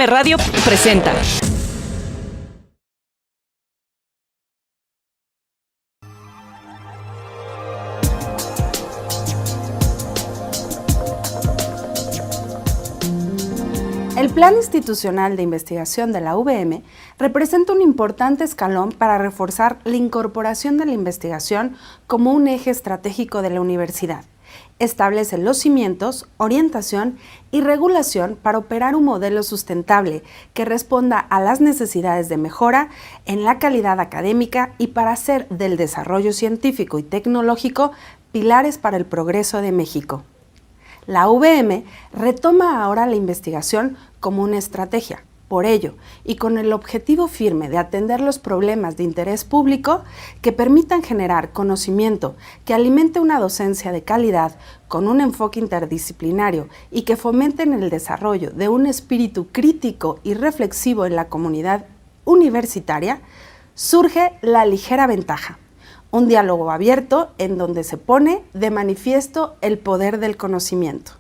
Radio presenta. El Plan Institucional de Investigación de la UVM representa un importante escalón para reforzar la incorporación de la investigación como un eje estratégico de la universidad. Establece los cimientos, orientación y regulación para operar un modelo sustentable que responda a las necesidades de mejora en la calidad académica y para hacer del desarrollo científico y tecnológico pilares para el progreso de México. La UVM retoma ahora la investigación como una estrategia. Por ello, y con el objetivo firme de atender los problemas de interés público que permitan generar conocimiento que alimente una docencia de calidad con un enfoque interdisciplinario y que fomenten el desarrollo de un espíritu crítico y reflexivo en la comunidad universitaria, surge La Ligera Ventaja, un diálogo abierto en donde se pone de manifiesto el poder del conocimiento.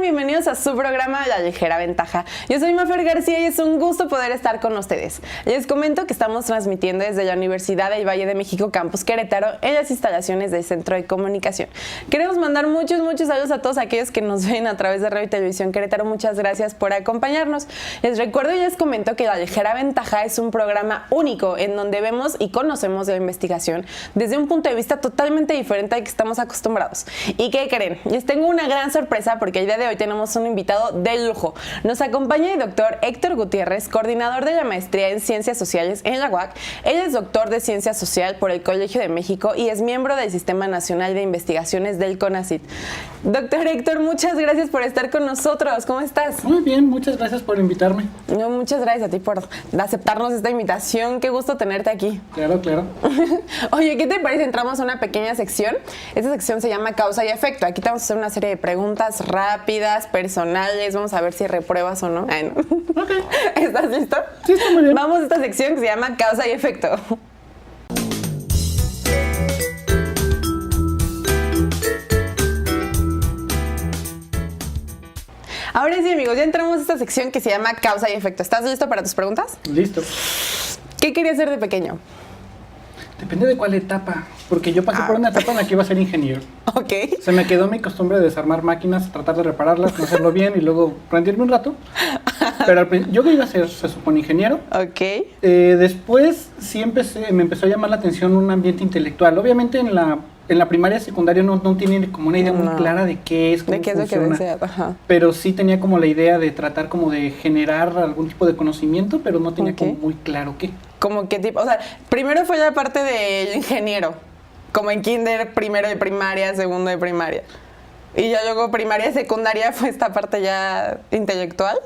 Bienvenidos a su programa La Ligera Ventaja. Yo soy Mafer García y es un gusto poder estar con ustedes. Les comento que estamos transmitiendo desde la Universidad del Valle de México, Campus Querétaro, en las instalaciones del Centro de Comunicación. Queremos mandar muchos saludos a todos aquellos que nos ven a través de Radio y Televisión Querétaro. Muchas gracias por acompañarnos. Les recuerdo y les comento que La Ligera Ventaja es un programa único en donde vemos y conocemos de la investigación desde un punto de vista totalmente diferente al que estamos acostumbrados. ¿Y qué creen? Les tengo una gran sorpresa porque el día de hoy tenemos un invitado de lujo. Nos acompaña el doctor Héctor Gutiérrez, coordinador de la maestría en Ciencias Sociales en la UAC. Él es doctor de Ciencia Social por el Colegio de México y es miembro del Sistema Nacional de Investigaciones del CONACYT. Doctor Héctor, muchas gracias por estar con nosotros. ¿Cómo estás? Muy bien, muchas gracias por invitarme. No, muchas gracias a ti por aceptarnos esta invitación. Qué gusto tenerte aquí. Claro. Oye, ¿qué te parece? Entramos a una pequeña sección. Esta sección se llama Causa y Efecto. Aquí te vamos a hacer una serie de preguntas rápidas, personales. Vamos a ver si repruebas o no. Ay, no. Ok. ¿Estás listo? Sí, está muy bien. Vamos a esta sección que se llama Causa y Efecto. Ahora sí, amigos, ya entramos a esta sección que se llama Causa y Efecto. ¿Estás listo para tus preguntas? Listo. ¿Qué querías ser de pequeño? Depende de cuál etapa, porque yo pasé por una etapa en la que iba a ser ingeniero. Ok. Se me quedó mi costumbre de desarmar máquinas, tratar de repararlas, no hacerlo bien y luego rendirme un rato. Pero yo iba a ser, se supone, ingeniero. Ok. Después sí me empezó a llamar la atención un ambiente intelectual. Obviamente en la primaria y secundaria no tienen como una idea muy clara de qué es, cómo funciona. De qué es lo que desea. Ajá. Pero sí tenía como la idea de tratar como de generar algún tipo de conocimiento, pero no tenía como muy claro qué. ¿Cómo qué tipo? O sea, primero fue la parte del ingeniero, como en kinder, primero de primaria, segundo de primaria. Y ya luego primaria y secundaria fue esta parte ya intelectual.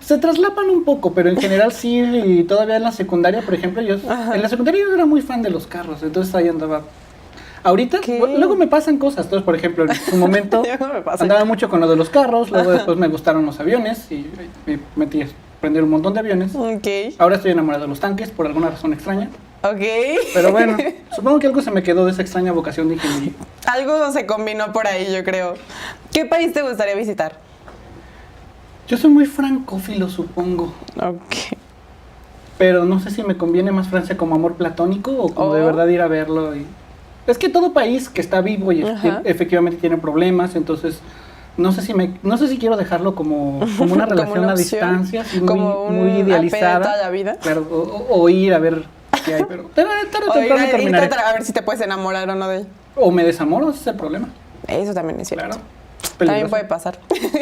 Se traslapan un poco, pero en general sí, y todavía en la secundaria, por ejemplo, en la secundaria yo era muy fan de los carros, entonces ahí andaba. Ahorita, luego me pasan cosas. Entonces, por ejemplo, en su momento andaba mucho con lo de los carros, luego después me gustaron los aviones y me metí a aprender un montón de aviones. Okay. Ahora estoy enamorado de los tanques por alguna razón extraña. Ok. Pero bueno, supongo que algo se me quedó de esa extraña vocación de ingeniería. Algo se combinó por ahí, yo creo. ¿Qué país te gustaría visitar? Yo soy muy francófilo, supongo. Ok. Pero no sé si me conviene más Francia como amor platónico o como de verdad ir a verlo. Es que todo país que está vivo y efectivamente tiene problemas, entonces no sé si quiero dejarlo como una relación como a distancia, así muy idealizada. Toda la vida. Claro, o ir a ver qué hay, pero a ver si te puedes enamorar o no de él. O me desamoro, ese es el problema. Eso también es cierto. Claro. También puede pasar.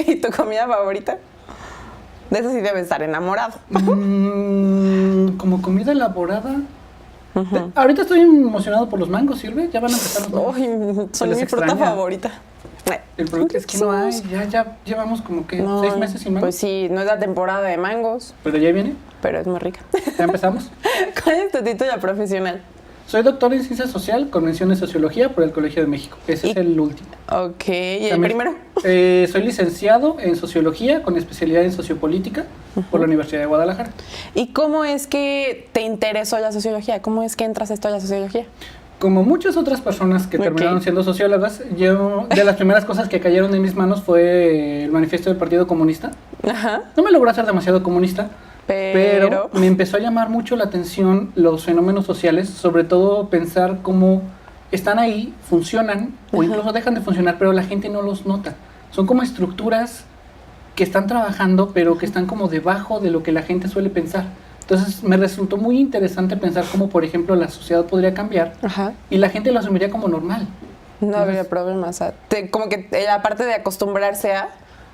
¿Y tu comida favorita? De eso sí debes estar enamorado. Como comida elaborada, Ahorita estoy emocionado por los mangos, ¿sirve? Ya van a empezar los mangos. Uy, son mi fruta extraña. favorita. El problema es que no hay, ya llevamos como que 6 meses sin mangos. Pues sí, no es la temporada de mangos, Pero ya viene, pero es muy rica. ya empezamos. ¿Cuál es tu título profesional? Soy doctor en Ciencia Social con mención en Sociología por el Colegio de México. Ese es el último. Ok, ¿y el También, primero? Soy licenciado en Sociología con especialidad en Sociopolítica por la Universidad de Guadalajara. ¿Y cómo es que te interesó la sociología? ¿Cómo es que entras a esto a la sociología? Como muchas otras personas que Ok. terminaron siendo sociólogas, yo de las primeras cosas que cayeron en mis manos fue el manifiesto del Partido Comunista. Ajá. No me logró hacer demasiado comunista, Pero pero me empezó a llamar mucho la atención los fenómenos sociales, sobre todo pensar cómo están ahí, funcionan o incluso dejan de funcionar, pero la gente no los nota. Son como estructuras que están trabajando, pero que están como debajo de lo que la gente suele pensar. Entonces me resultó muy interesante pensar cómo, por ejemplo, la sociedad podría cambiar Ajá. y la gente lo asumiría como normal. No habría problema. O sea, como que aparte de acostumbrarse a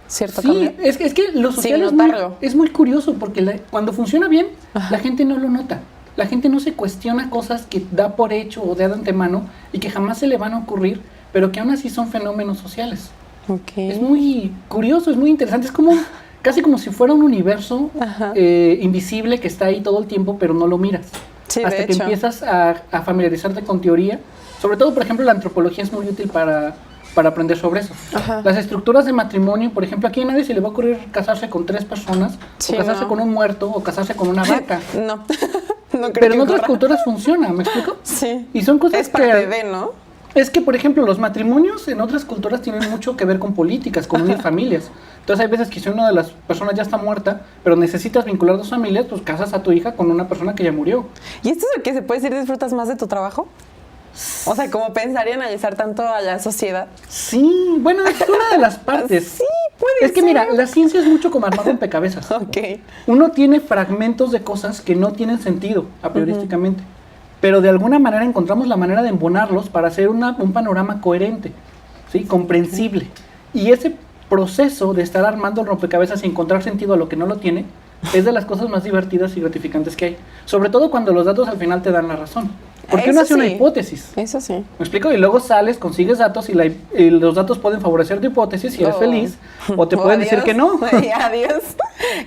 cierto Sí, cambio. es que lo social Sin notarlo. es muy curioso porque cuando funciona bien, la gente no lo nota. La gente no se cuestiona cosas que da por hecho o de antemano y que jamás se le van a ocurrir, pero que aún así son fenómenos sociales. Ok. Es muy curioso, es muy interesante. Es como casi como si fuera un universo invisible que está ahí todo el tiempo, pero no lo miras. Sí, Hasta de que hecho. empiezas a familiarizarte con teoría. Sobre todo, por ejemplo, la antropología es muy útil para aprender sobre eso. Ajá. Las estructuras de matrimonio, por ejemplo, aquí a nadie se le va a ocurrir casarse con 3 personas, Sí, o casarse no. con un muerto, o casarse con una vaca. No, no creo Pero que en otras ocurra. culturas funciona, ¿me explico? Sí. Y son cosas Es parte que... de, ¿no? Es que, por ejemplo, los matrimonios en otras culturas tienen mucho que ver con políticas, con unir familias. Entonces hay veces que si una de las personas ya está muerta, pero necesitas vincular 2 familias, pues casas a tu hija con una persona que ya murió. ¿Y esto es lo que se puede decir disfrutas más de tu trabajo? O sea, como pensar y analizar tanto a la sociedad. Sí, bueno, es una de las partes. Sí, puede Es que ser. mira, la ciencia es mucho como armar rompecabezas. Ok. Uno tiene fragmentos de cosas que no tienen sentido a priorísticamente, pero de alguna manera encontramos la manera de embonarlos para hacer un panorama coherente, ¿sí? Comprensible. Y ese proceso de estar armando el rompecabezas y encontrar sentido a lo que no lo tiene es de las cosas más divertidas y gratificantes que hay. Sobre todo cuando los datos al final te dan la razón. Porque uno Eso hace una sí. hipótesis. Eso sí. ¿Me explico? Y luego sales, consigues datos y los datos pueden favorecer tu hipótesis y eres Oh. feliz, o te pueden decir adiós. que no. Ay, adiós.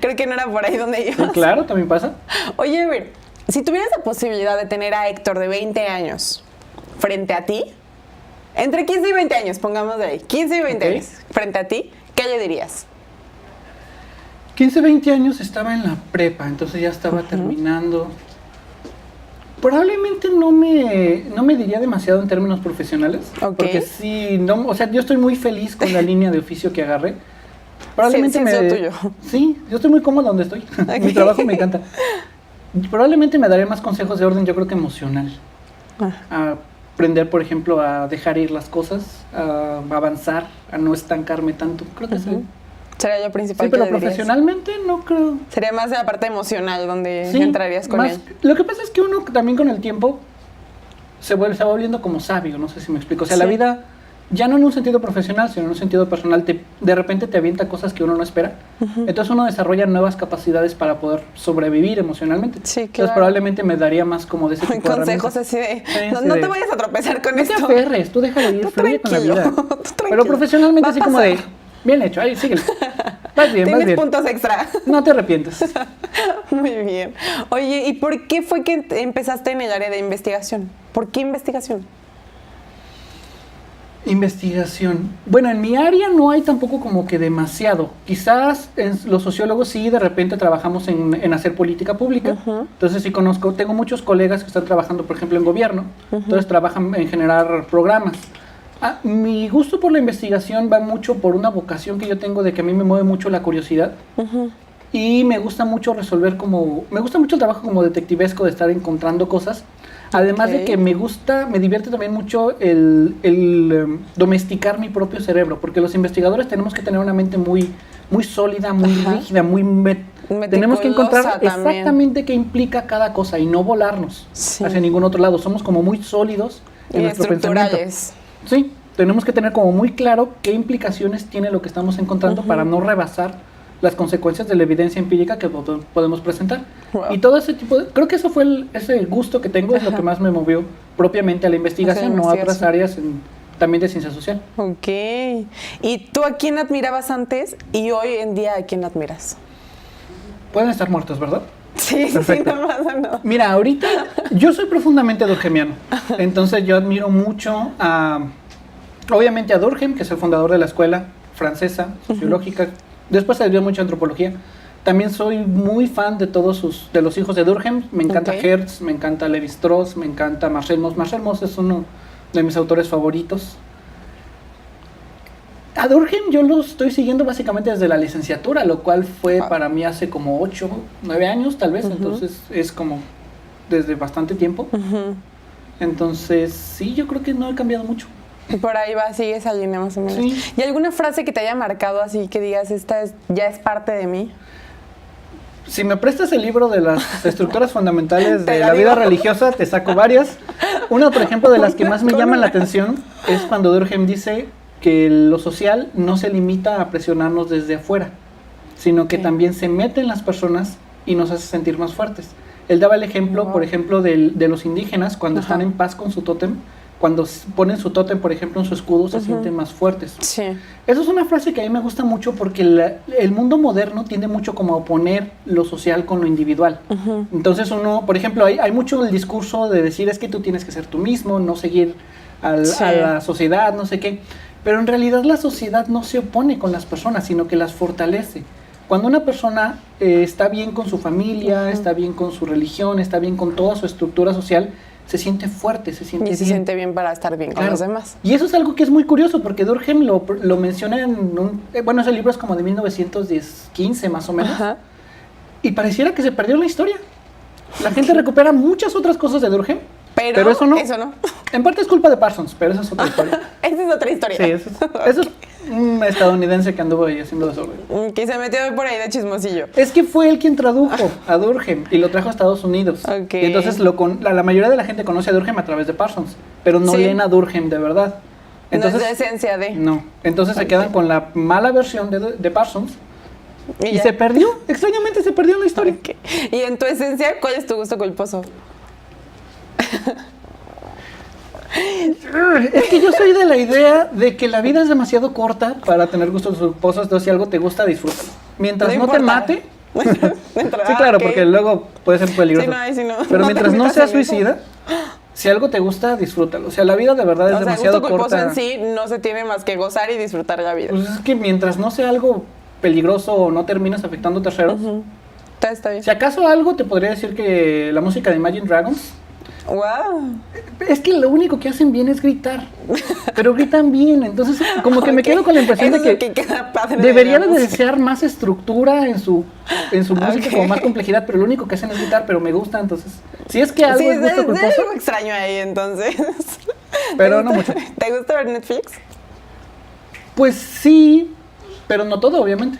Creo que no era por ahí donde Sí, ibas. claro, también pasa. Oye, a ver, si tuvieras la posibilidad de tener a Héctor de 20 años frente a ti, entre 15 y 20 años, pongamos de ahí, 15 y 20 Ok. años, frente a ti, ¿qué le dirías? 15, 20 años estaba en la prepa, entonces ya estaba terminando. Probablemente no me diría demasiado en términos profesionales, Ok. porque sí, no, o sea, yo estoy muy feliz con la línea de oficio que agarré. Probablemente Sí, sí, es lo tuyo. Sí, yo estoy muy cómodo donde estoy. Mi Ok. trabajo me encanta. Probablemente me daría más consejos de orden, yo creo que emocional. A aprender, por ejemplo, a dejar ir las cosas, a avanzar, a no estancarme tanto. Creo que sí. Sería lo principal Sí, que pero le dirías. profesionalmente no creo. Sería más de la parte emocional donde Sí, entrarías con más- él. Lo que pasa es que uno también con el tiempo se va volviendo como sabio, no sé si me explico. O sea, la Sí. vida, ya no en un sentido profesional, sino en un sentido personal, de repente te avienta cosas que uno no espera. Entonces uno desarrolla nuevas capacidades para poder sobrevivir emocionalmente. Sí, Entonces claro. probablemente me daría más como de ese tipo de Consejos herramientas. así de, Sí, no, sí, no de- te vayas a tropezar con No te esto. aferres, tú déjalo ir, Tú fluye con la tranquilo, vida. tú Pero tranquilo. profesionalmente Va a así como de, pasar. bien hecho, ahí síguele. Vas bien, vas Tienes bien. puntos extra. No te arrepientes. Muy bien. Oye, ¿y por qué fue que empezaste en el área de investigación? ¿Por qué investigación? Investigación. Bueno, en mi área no hay tampoco como que demasiado. Quizás los sociólogos sí de repente trabajamos en hacer política pública. Entonces sí conozco, tengo muchos colegas que están trabajando, por ejemplo, en gobierno. Entonces trabajan en generar programas. Mi gusto por la investigación va mucho por una vocación que yo tengo de que a mí me mueve mucho la curiosidad. Y me gusta mucho me gusta mucho el trabajo como detectivesco de estar encontrando cosas. Además Ok. de que me divierte también mucho el domesticar mi propio cerebro, porque los investigadores tenemos que tener una mente muy, muy sólida, muy rígida, tenemos que encontrar Meticulosa también. exactamente qué implica cada cosa y no volarnos Sí. hacia ningún otro lado. Somos como muy sólidos en Y nuestro pensamiento. estructurales. Sí, tenemos que tener como muy claro qué implicaciones tiene lo que estamos encontrando para no rebasar las consecuencias de la evidencia empírica que podemos presentar. Wow. Y todo ese tipo de... Creo que eso fue ese gusto que tengo, es lo que más me movió propiamente a la investigación, no a otras áreas también de ciencia social. Ok. ¿Y tú a quién admirabas antes y hoy en día a quién admiras? Pueden estar muertos, ¿verdad? Sí, Perfecto. sí, no pasa nada. Mira, ahorita yo soy profundamente durkheimiano, entonces yo admiro mucho obviamente a Durkheim, que es el fundador de la escuela francesa, sociológica, después se dio mucha antropología. También soy muy fan de de los hijos de Durkheim, me encanta Hertz, me encanta Lévi-Strauss, me encanta Marcel Mauss. Marcel Mauss es uno de mis autores favoritos. A Durkheim yo lo estoy siguiendo básicamente desde la licenciatura, lo cual fue para mí hace como 8, 9 años tal vez, entonces es como desde bastante tiempo. Entonces sí, yo creo que no he cambiado mucho. Por ahí va, sigue esa línea más o menos. Sí. ¿Y alguna frase que te haya marcado así que digas, ya es parte de mí? Si me prestas el libro de las estructuras fundamentales de la vida religiosa, te saco varias. Una, por ejemplo, de las que más me llaman la atención es cuando Durkheim dice que lo social no se limita a presionarnos desde afuera, sino que también se mete en las personas y nos hace sentir más fuertes. Él daba el ejemplo, por ejemplo, de los indígenas cuando están en paz con su tótem, cuando ponen su tótem, por ejemplo, en su escudo, se sienten más fuertes. Sí. Eso es una frase que a mí me gusta mucho porque el mundo moderno tiende mucho como a oponer lo social con lo individual. Entonces uno, por ejemplo, hay mucho el discurso de decir es que tú tienes que ser tú mismo, no seguir a la sociedad, no sé qué. Pero en realidad la sociedad no se opone con las personas, sino que las fortalece. Cuando una persona está bien con su familia, está bien con su religión, está bien con toda su estructura social, se siente fuerte, se siente bien. Y se siente bien para estar bien con los demás. Y eso es algo que es muy curioso, porque Durkheim lo menciona en ese libro es como de 1915 más o menos, y pareciera que se perdió la historia. La gente recupera muchas otras cosas de Durkheim, pero eso no. En parte es culpa de Parsons, pero esa es otra historia. Esa es otra historia. Sí, eso es un estadounidense que anduvo ahí haciendo desorden. Que se metió por ahí de chismosillo. Es que fue él quien tradujo a Durkheim y lo trajo a Estados Unidos. Y entonces la mayoría de la gente conoce a Durkheim a través de Parsons, pero no leen a Durkheim de verdad. Entonces, no es la esencia de... No, entonces se quedan con la mala versión de Parsons. Y se perdió, extrañamente se perdió la historia. Y en tu esencia, ¿cuál es tu gusto culposo? Es que yo soy de la idea de que la vida es demasiado corta para tener gustos culposos, entonces si algo te gusta, disfrútalo. Mientras no te mate... Sí, claro, porque luego puede ser peligroso. No, pero mientras no seas suicida, si algo te gusta, disfrútalo. O sea, la vida de verdad es demasiado corta. El gusto culposo en sí no se tiene más que gozar y disfrutar la vida. Pues es que mientras no sea algo peligroso o no termines afectando a terceros, está bien. Si acaso algo te podría decir que la música de Imagine Dragons... Wow. Es que lo único que hacen bien es gritar, pero gritan bien, entonces como que me quedo con la impresión de que deberían de desear más estructura en su música, como más complejidad, pero lo único que hacen es gritar, pero me gusta, entonces si es que algo es gusto culposo. Es algo extraño ahí, entonces. Pero no mucho. ¿Te gusta ver Netflix? Pues sí, pero no todo, obviamente.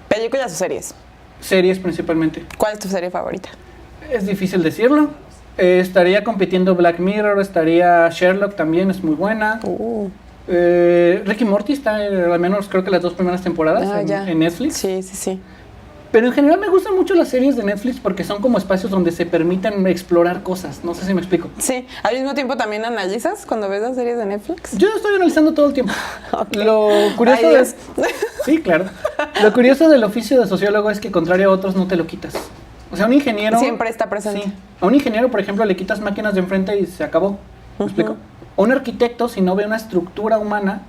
¿Películas o series? Series principalmente. ¿Cuál es tu serie favorita? Es difícil decirlo. Estaría compitiendo Black Mirror, estaría Sherlock también, es muy buena. Rick y Morty está, al menos creo que las 2 primeras temporadas en Netflix. Sí. Pero en general me gustan mucho las series de Netflix porque son como espacios donde se permiten explorar cosas. No sé si me explico. Sí, al mismo tiempo también analizas cuando ves las series de Netflix. Yo estoy analizando todo el tiempo. Lo curioso Sí, claro. Lo curioso del oficio de sociólogo es que contrario a otros no te lo quitas. O sea, un ingeniero... Siempre está presente. Sí. A un ingeniero, por ejemplo, le quitas máquinas de enfrente y se acabó. ¿Me explico? A un arquitecto, si no ve una estructura humana,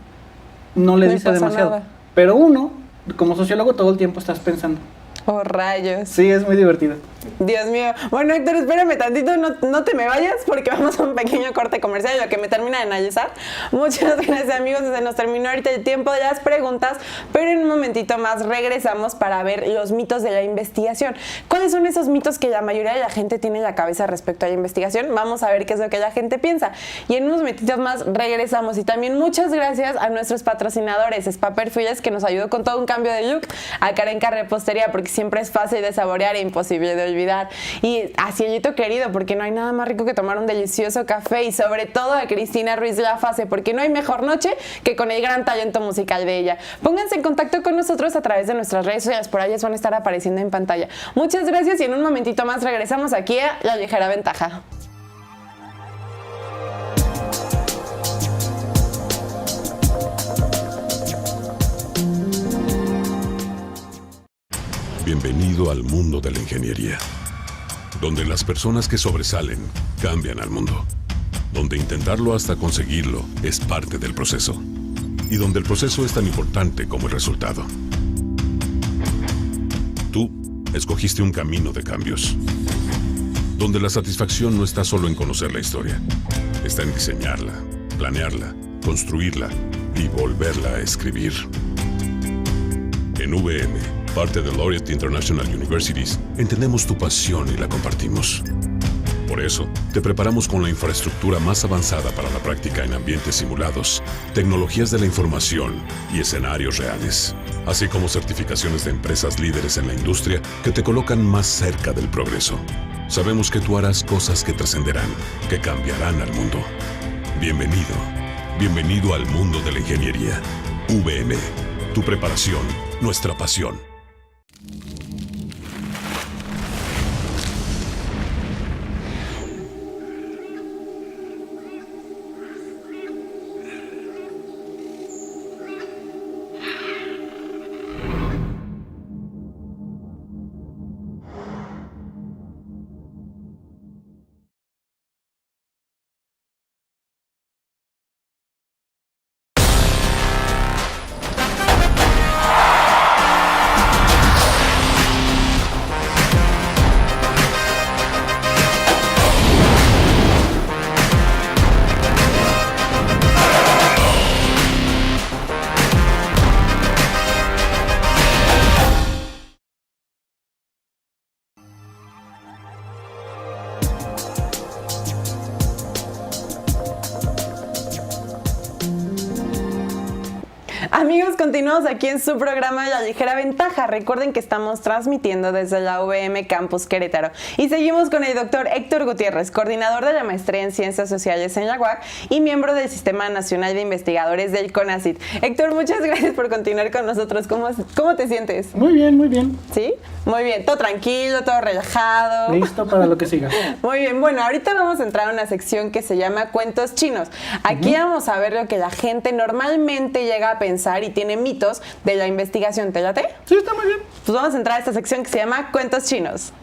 no le dice demasiado. Nada. Pero uno, como sociólogo, todo el tiempo estás pensando. Oh, rayos. Sí, es muy divertido. Dios mío. Bueno, Héctor, espérame tantito, no te me vayas porque vamos a un pequeño corte comercial en lo que me termina de analizar. Muchas gracias, amigos. Se nos terminó ahorita el tiempo de las preguntas, pero en un momentito más regresamos para ver los mitos de la investigación. ¿Cuáles son esos mitos que la mayoría de la gente tiene en la cabeza respecto a la investigación? Vamos a ver qué es lo que la gente piensa. Y en unos momentitos más regresamos. Y también muchas gracias a nuestros patrocinadores, Spa Perfumes, que nos ayudó con todo un cambio de look, a Karen Repostería, porque siempre es fácil de saborear e imposible de olvidar. Y a Cielito querido, porque no hay nada más rico que tomar un delicioso café, y sobre todo a Cristina Ruiz Lafase, porque no hay mejor noche que con el gran talento musical de ella. Pónganse en contacto con nosotros a través de nuestras redes sociales, por ahí van a estar apareciendo en pantalla. Muchas gracias y en un momentito más regresamos aquí a La Ligera Ventaja. Bienvenido al mundo de la ingeniería, donde las personas que sobresalen cambian al mundo, donde intentarlo hasta conseguirlo es parte del proceso, y donde el proceso es tan importante como el resultado. Tú escogiste un camino de cambios, donde la satisfacción no está solo en conocer la historia, está en diseñarla, planearla, construirla y volverla a escribir. En UVM, parte de Laureate International Universities, entendemos tu pasión y la compartimos. Por eso, te preparamos con la infraestructura más avanzada para la práctica en ambientes simulados, tecnologías de la información y escenarios reales, así como certificaciones de empresas líderes en la industria que te colocan más cerca del progreso. Sabemos que tú harás cosas que trascenderán, que cambiarán al mundo. Bienvenido, bienvenido al mundo de la ingeniería. UVM, tu preparación, nuestra pasión. Amigos, continuamos aquí en su programa La Ligera Ventaja. Recuerden que estamos transmitiendo desde la UVM Campus Querétaro. Y seguimos con el doctor Héctor Gutiérrez, coordinador de la Maestría en Ciencias Sociales en la UAC y miembro del Sistema Nacional de Investigadores del CONACYT. Héctor, muchas gracias por continuar con nosotros. ¿Cómo te sientes? Muy bien, muy bien. ¿Sí? Muy bien. Todo tranquilo, todo relajado. Listo para lo que siga. Muy bien. Bueno, ahorita vamos a entrar a una sección que se llama Cuentos Chinos. Aquí vamos a ver lo que la gente normalmente llega a pensar y tiene mitos de la investigación. ¿Te late? Sí, está muy bien. Pues vamos a entrar a esta sección que se llama Cuentos Chinos.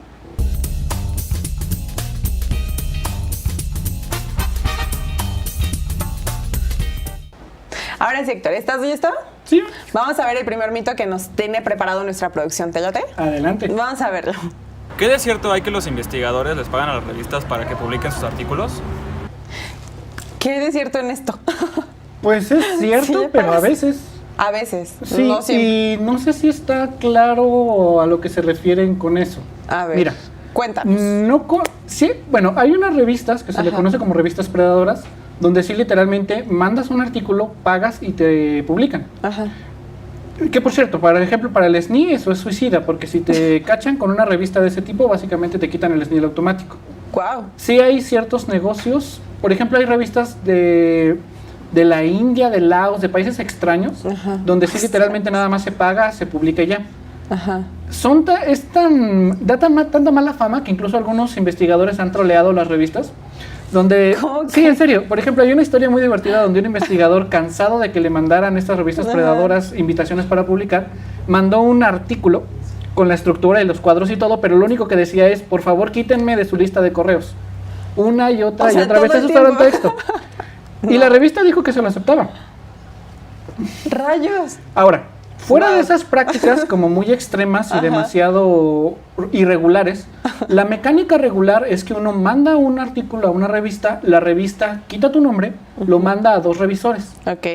Ahora sí, Héctor, ¿estás listo? Sí. Vamos a ver el primer mito que nos tiene preparado nuestra producción. ¿Te late? Adelante. Vamos a verlo. ¿Qué de cierto hay que los investigadores les pagan a las revistas para que publiquen sus artículos? ¿Qué de cierto en esto? Pues es cierto, Sí, pero a parece. veces. A veces. Sí, No siempre. y no sé si está claro a lo que se refieren con eso. A ver. Mira, Cuéntanos. sí, bueno, hay unas revistas que se le Ajá. conoce como revistas predadoras, donde sí literalmente mandas un artículo, pagas y te publican. Ajá. Que por cierto, por ejemplo, para el SNI eso es suicida, porque si te cachan con una revista de ese tipo, básicamente te quitan el SNI automático. Wow. Sí hay ciertos negocios, por ejemplo, hay revistas de la India, de Laos, de países extraños, Ajá. donde sí literalmente nada más se paga, se publica y ya. Ajá. Da tanta mala fama que incluso algunos investigadores han troleado las revistas, donde... ¿Cómo que? Sí, en serio. Por ejemplo, hay una historia muy divertida donde un investigador, cansado de que le mandaran estas revistas Ajá. predadoras invitaciones para publicar, mandó un artículo con la estructura y los cuadros y todo, pero lo único que decía es, por favor, quítenme de su lista de correos. Una y otra O sea, y otra vez. todo el Eso estaba en tiempo. texto. Y la revista dijo que se lo aceptaba. Rayos. Ahora, fuera Wow. de esas prácticas como muy extremas y Ajá. demasiado irregulares, la mecánica regular es que uno manda un artículo a una revista, la revista quita tu nombre, lo manda a 2 revisores. Ok.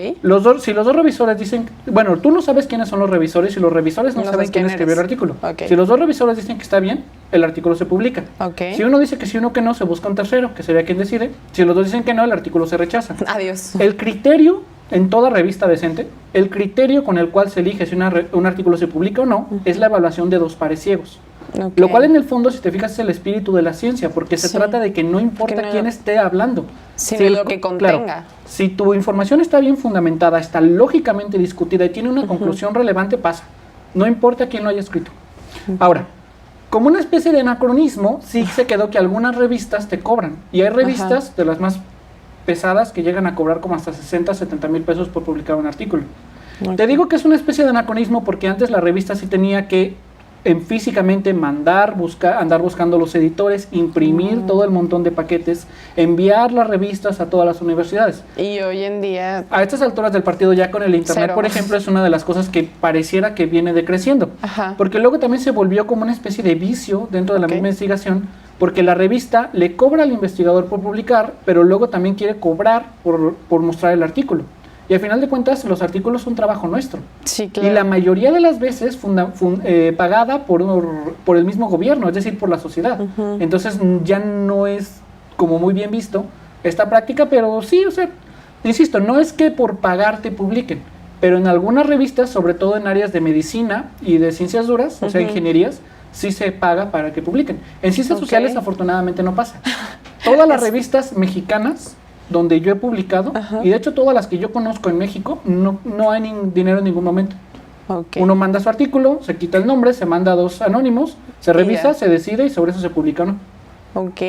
Si los 2 revisores dicen, bueno, tú no sabes quiénes son los revisores y los revisores no No saben sabes quién quién escribió el eres. artículo. Ok. Si los 2 revisores dicen que está bien, el artículo se publica. Ok. Si uno dice que sí, uno que no, se busca un tercero, que sería quien decide. Si los 2 dicen que no, el artículo se rechaza. Adiós. El criterio, en toda revista decente, el criterio con el cual se elige si un artículo se publica o no, es la evaluación de 2 pares ciegos. Ok. Lo cual en el fondo, si te fijas, es el espíritu de la ciencia, porque se Sí. trata de que no importa Que no- quién esté hablando. Sino lo que contenga. Si tu información está bien fundamentada, está lógicamente discutida y tiene una conclusión relevante, pasa. No importa quién lo haya escrito. Ahora, como una especie de anacronismo, sí se quedó que algunas revistas te cobran. Y hay revistas de las más pesadas que llegan a cobrar como hasta 60, 70 mil pesos por publicar un artículo. Ok. Te digo que es una especie de anacronismo porque antes la revista sí tenía que físicamente mandar, andar buscando los editores, imprimir todo el montón de paquetes, enviar las revistas a todas las universidades. Y hoy en día, A estas alturas del partido, ya con el internet, Cero. por ejemplo, es una de las cosas que pareciera que viene decreciendo. Ajá. Porque luego también se volvió como una especie de vicio dentro de la Ok. misma investigación, porque la revista le cobra al investigador por publicar, pero luego también quiere cobrar por mostrar el artículo. Y al final de cuentas, los artículos son trabajo nuestro. sí, claro. Y la mayoría de las veces pagada por el mismo gobierno, es decir, por la sociedad. Entonces ya no es como muy bien visto esta práctica, pero sí, o sea, insisto, no es que por pagar te publiquen, pero en algunas revistas, sobre todo en áreas de medicina y de ciencias duras, o sea, ingenierías, sí se paga para que publiquen. En ciencias Ok. sociales, afortunadamente, no pasa. Todas las revistas mexicanas donde yo he publicado, y de hecho todas las que yo conozco en México, no hay dinero en ningún momento. Ok. Uno manda su artículo, se quita el nombre, se manda a 2 anónimos, se revisa, ya. se decide y sobre eso se publica o no. Ok,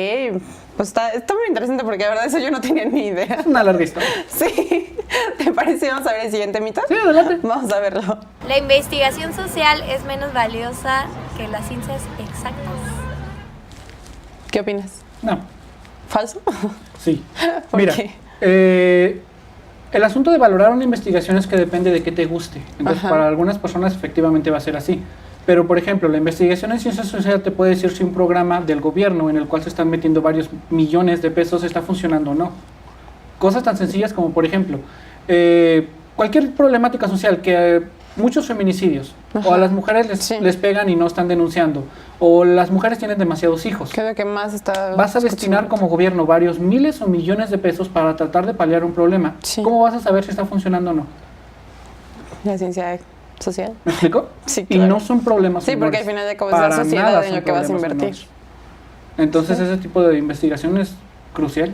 pues está muy interesante porque la verdad eso yo no tenía ni idea. Es una larga historia. Sí, ¿te parece? Vamos a ver el siguiente mito. Sí, adelante. Vamos a verlo. La investigación social es menos valiosa que las ciencias exactas. ¿Qué opinas? No, ¿Falso? sí. ¿Por Mira, qué? el asunto de valorar una investigación es que depende de qué te guste. Entonces, Ajá. para algunas personas efectivamente va a ser así. Pero, por ejemplo, la investigación en ciencias sociales te puede decir si un programa del gobierno en el cual se están metiendo varios millones de pesos está funcionando o no. Cosas tan sencillas como, por ejemplo, cualquier problemática social que muchos feminicidios, o a las mujeres Sí. les pegan y no están denunciando, o las mujeres tienen demasiados hijos. ¿Qué es lo que más está Vas a destinar escuchando? como gobierno varios miles o millones de pesos para tratar de paliar un problema. Sí. ¿Cómo vas a saber si está funcionando o no? La ciencia social. ¿Me explico? Sí, Y claro. no son problemas Sí, porque menores. al final de cabo es la Para sociedad nada en son lo que vas a problemas invertir. menores. Entonces ese tipo de investigación es crucial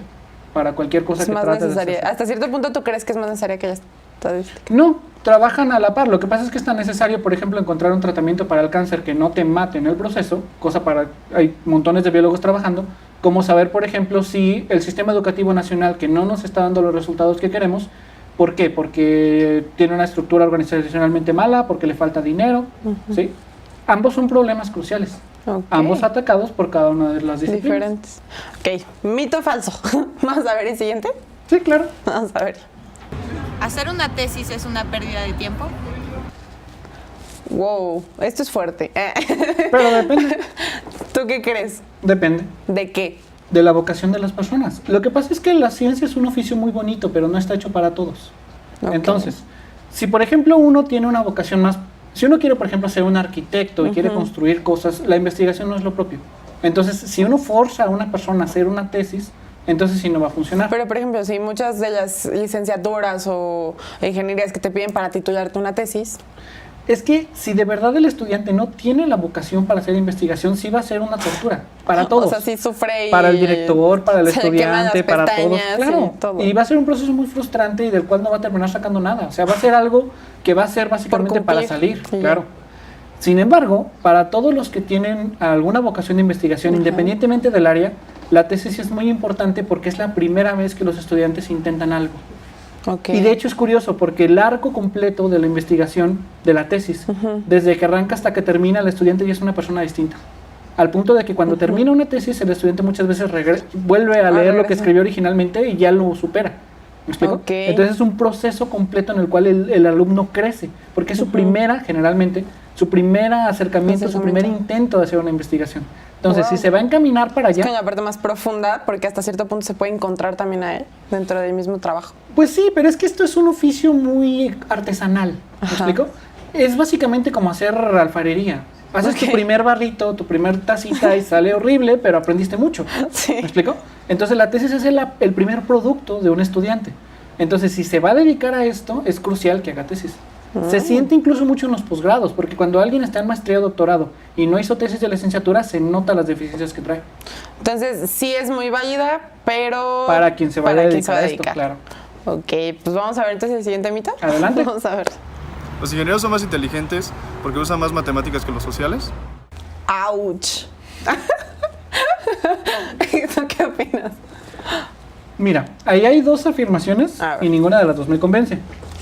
para cualquier cosa Es que más trates de necesaria. hacer. Hasta cierto punto tú crees que es más necesaria que la estadística. No, trabajan a la par. Lo que pasa es que es tan necesario, por ejemplo, encontrar un tratamiento para el cáncer que no te mate en el proceso, cosa para hay montones de biólogos trabajando, como saber, por ejemplo, si el sistema educativo nacional que no nos está dando los resultados que queremos, ¿por qué? Porque tiene una estructura organizacionalmente mala, porque le falta dinero, ¿sí? Ambos son problemas cruciales, Ok. ambos atacados por cada una de las disciplinas. Diferentes. Ok, mito falso. Vamos a ver el siguiente. Sí, claro. Vamos a ver. ¿Hacer una tesis es una pérdida de tiempo? Wow, esto es fuerte. Pero depende, ¿Tú qué crees? depende ¿De qué? de la vocación de las personas. Lo que pasa es que la ciencia es un oficio muy bonito, pero no está hecho para todos. Ok. Entonces, si por ejemplo uno tiene una vocación más, si uno quiere por ejemplo ser un arquitecto y quiere construir cosas, la investigación no es lo propio. Entonces, si uno forza a una persona a hacer una tesis, entonces sí no va a funcionar. Pero, por ejemplo, si muchas de las licenciaturas o ingenierías que te piden para titularte una tesis, Es que si de verdad el estudiante no tiene la vocación para hacer investigación, sí va a ser una tortura para todos. o sea, sí sufre y... Para el director, para el se le queman las estudiante, para todos. pestañas Claro. y todo. Y va a ser un proceso muy frustrante y del cual no va a terminar sacando nada. O sea, va a ser algo que va a ser básicamente Por para cumplir. salir. Y ya. Claro. Sin embargo, para todos los que tienen alguna vocación de investigación, independientemente del área, la tesis es muy importante porque es la primera vez que los estudiantes intentan algo. Ok. Y de hecho es curioso porque el arco completo de la investigación de la tesis, desde que arranca hasta que termina, el estudiante ya es una persona distinta. Al punto de que cuando termina una tesis, el estudiante muchas veces vuelve a leer lo que regresa. escribió originalmente y ya lo supera. ¿Me explico? Ok. Entonces es un proceso completo en el cual el alumno crece, porque es su primera, generalmente, su primer acercamiento, su primer intento de hacer una investigación. Entonces, Wow. si se va a encaminar para Es allá, como la parte más profunda, porque hasta cierto punto se puede encontrar también a él dentro del mismo trabajo. pues sí, pero es que esto es un oficio muy artesanal. ¿Me Ajá. explico? Es básicamente como hacer alfarería. Haces tu Ok. primer barrito, tu primer tacita y sale horrible, pero aprendiste mucho. Sí. ¿Me explico? Entonces la tesis es el primer producto de un estudiante. Entonces, si se va a dedicar a esto, es crucial que haga tesis. Se siente incluso mucho en los posgrados, porque cuando alguien está en maestría o doctorado y no hizo tesis de licenciatura, se nota las deficiencias que trae. Entonces, sí es muy válida, pero... Para quien se vaya a dedicar a esto, claro. Ok, pues vamos a ver entonces el siguiente mito. Adelante. Vamos a ver. ¿Los ingenieros son más inteligentes porque usan más matemáticas que los sociales? ¡Auch! ¿Eso qué opinas? Mira, ahí hay dos afirmaciones y ninguna de las dos me convence.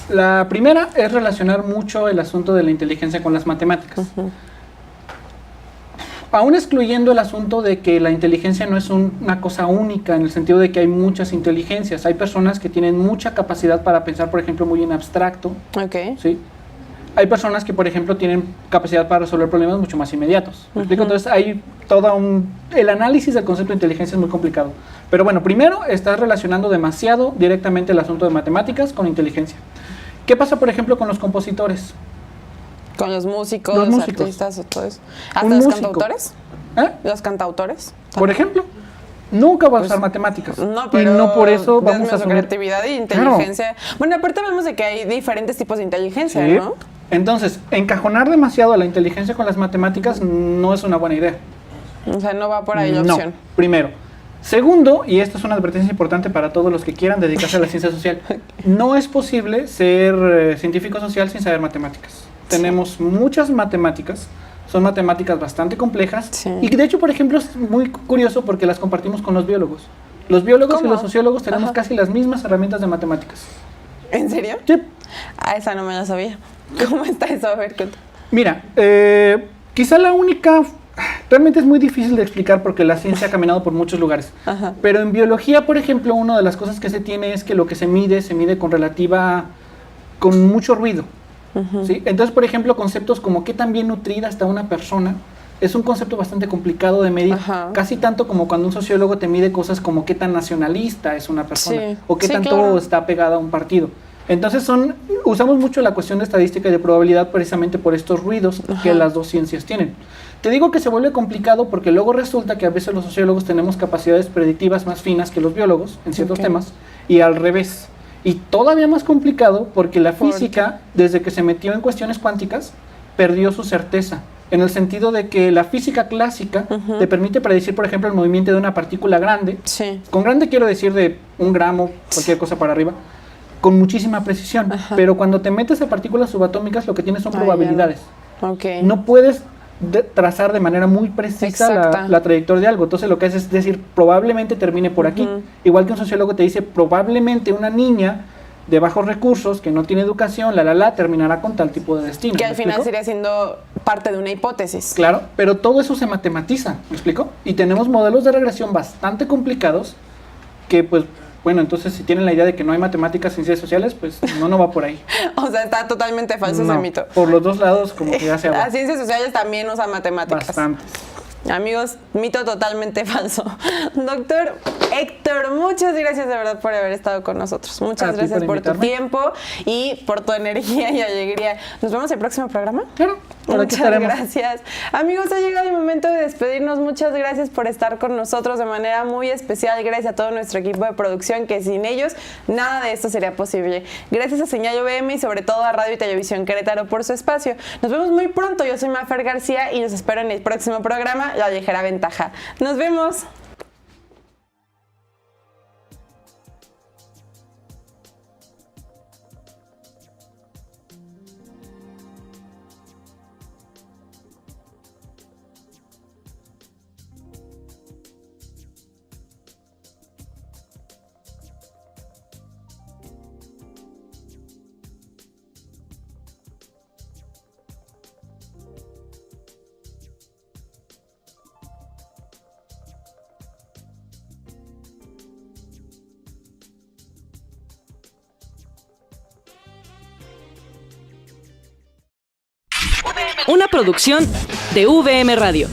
La primera es relacionar mucho el asunto de la inteligencia con las matemáticas. Aún excluyendo el asunto de que la inteligencia no es una cosa única, en el sentido de que hay muchas inteligencias. Hay personas que tienen mucha capacidad para pensar, por ejemplo, muy en abstracto. ¿Sí? Hay personas que, por ejemplo, tienen capacidad para resolver problemas mucho más inmediatos. ¿Me explico? Entonces, hay el análisis del concepto de inteligencia es muy complicado. Pero bueno, primero, estás relacionando demasiado directamente el asunto de matemáticas con inteligencia. ¿Qué pasa, por ejemplo, con los compositores? Con los músicos, los artistas, todo eso. ¿Hasta los cantautores? ¿Los cantautores? Por ejemplo, nunca vas a usar matemáticas. No, pero y no por eso vamos a asumir creatividad e inteligencia. Claro. Bueno, aparte vemos de que hay diferentes tipos de inteligencia, ¿sí? ¿No? Entonces, encajonar demasiado a la inteligencia con las matemáticas no es una buena idea. O sea, no va por ahí la opción. No, primero. Segundo, y esta es una advertencia importante para todos los que quieran dedicarse a la ciencia social, no es posible ser científico social sin saber matemáticas. Tenemos muchas matemáticas, son matemáticas bastante complejas, y de hecho, por ejemplo, es muy curioso porque las compartimos con los biólogos. Los biólogos y los sociólogos tenemos casi las mismas herramientas de matemáticas. ¿En serio? Sí. Ah, esa no me la sabía. ¿Cómo está eso? A ver, cuéntame. Mira, quizá la única... Realmente es muy difícil de explicar porque la ciencia ha caminado por muchos lugares. Pero en biología, por ejemplo, una de las cosas que se tiene es que lo que se mide con mucho ruido. ¿Sí? Entonces, por ejemplo, conceptos como qué tan bien nutrida está una persona es un concepto bastante complicado de medir, casi tanto como cuando un sociólogo te mide cosas como qué tan nacionalista es una persona o qué tanto está pegada a un partido. Entonces usamos mucho la cuestión de estadística y de probabilidad precisamente por estos ruidos que las dos ciencias tienen. Te digo que se vuelve complicado porque luego resulta que a veces los sociólogos tenemos capacidades predictivas más finas que los biólogos en ciertos temas y al revés. Y todavía más complicado porque la física, desde que se metió en cuestiones cuánticas, perdió su certeza. En el sentido de que la física clásica te permite predecir, por ejemplo, el movimiento de una partícula grande. Con grande quiero decir de 1 gramo, cualquier cosa para arriba, con muchísima precisión. Pero cuando te metes a partículas subatómicas, lo que tienes son probabilidades. No puedes trazar de manera muy precisa la trayectoria de algo. Entonces lo que haces es decir, probablemente termine por aquí. Igual que un sociólogo te dice, probablemente una niña de bajos recursos, que no tiene educación, terminará con tal tipo de destino. Que al final sería siendo parte de una hipótesis. Claro, pero todo eso se matematiza, ¿me explico? Y tenemos modelos de regresión bastante complicados que, pues, bueno, entonces si tienen la idea de que no hay matemáticas en ciencias sociales, pues no va por ahí. O sea, está totalmente falso ese mito. Por los dos lados como que ya se va. Las ciencias sociales también usan matemáticas. Bastantes. Amigos, mito totalmente falso. Doctor Héctor, muchas gracias de verdad por haber estado con nosotros. Muchas gracias por tu tiempo y por tu energía y alegría. ¿Nos vemos el próximo programa? Claro. Muchas gracias. Amigos, ha llegado el momento de despedirnos. Muchas gracias por estar con nosotros de manera muy especial. Gracias a todo nuestro equipo de producción, que sin ellos nada de esto sería posible. Gracias a Señal UVM y sobre todo a Radio y Televisión Querétaro por su espacio. Nos vemos muy pronto. Yo soy Mafer García y los espero en el próximo programa, La Ligera Ventaja. Nos vemos. Una producción de VM Radio.